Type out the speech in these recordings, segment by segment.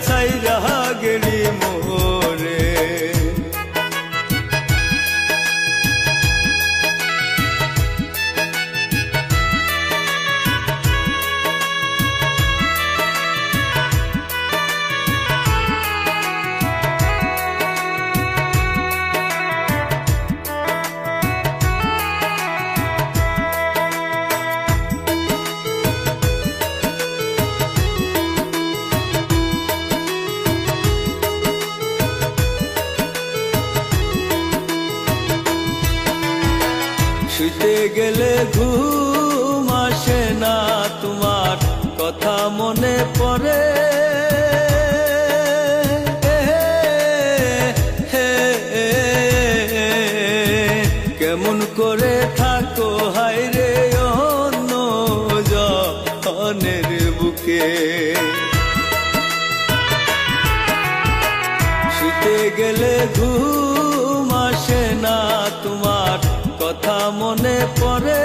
ছাইরা গেলি মোরে। শুতে গেলে ঘুম আসে না, তোমার কথা মনে পড়ে। কেমন করে থাকো হায়রে অন্য জনের বুকে। শুতে গেলে ঘুম আসে না, তোমার কথা মনে পড়ে।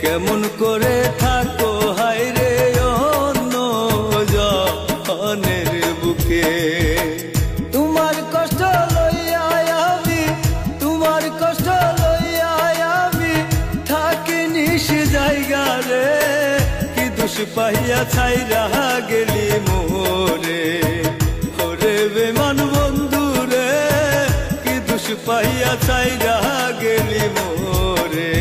কেমন করে থাকো হায়রে অন্য জনের বুকে। তোমার কষ্ট লইয়া আমি, তোমার কষ্ট লইয়া আমি থাকি নিশ জায়গা রে। কি দোষ পাইয়া ছাইরা গেলি মোরে, ওরে বেমান বন্ধু রে। কি দোষ পাইয়া ছাইরা গেলি মোরে।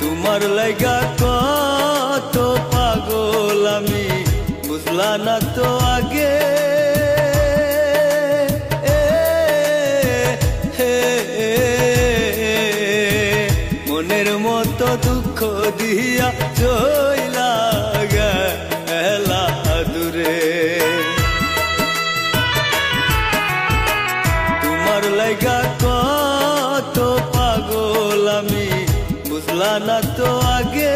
তোমার লাইগা কত পাগল আমি, বুঝলা না তো আগে। মনের মতো দুঃখ দিয়া চইলা গেলা দূরে। তোমার লাইগা কত পাগল আমি, বুঝলা না তো আগে।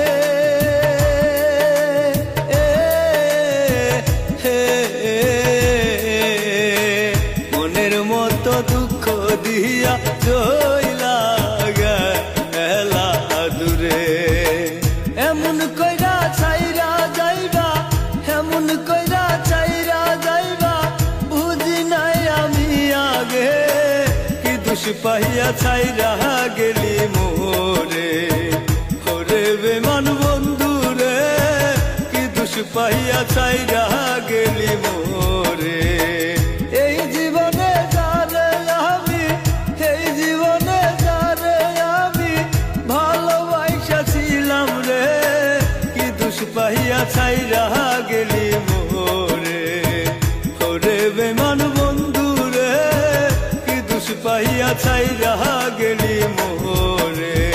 মনের মতো দুঃখ দিয়া চইলা গেলা দূরে। এমন কইরা ছাইরা যাইবা, এমন কইরা ছাইরা যাইবা, বুঝি নাই আমি আগে। কি দোষ পাইয়া ছাইরা গেলি মোরে, ওরে বেমান বন্ধু রে। কি দোষ পাইয়া ছাইরা গেলি মোরে। এই জীবনে যারে আমি, এই জীবনে যারে আমি ভালোবাসা ছিলাম রে। কি দোষ পাইয়া ছাইরা গেলি মোরে, ওরে বেমান বন্ধু রে। কি দোষ পাইয়া ছাইরা গেলি মোরে।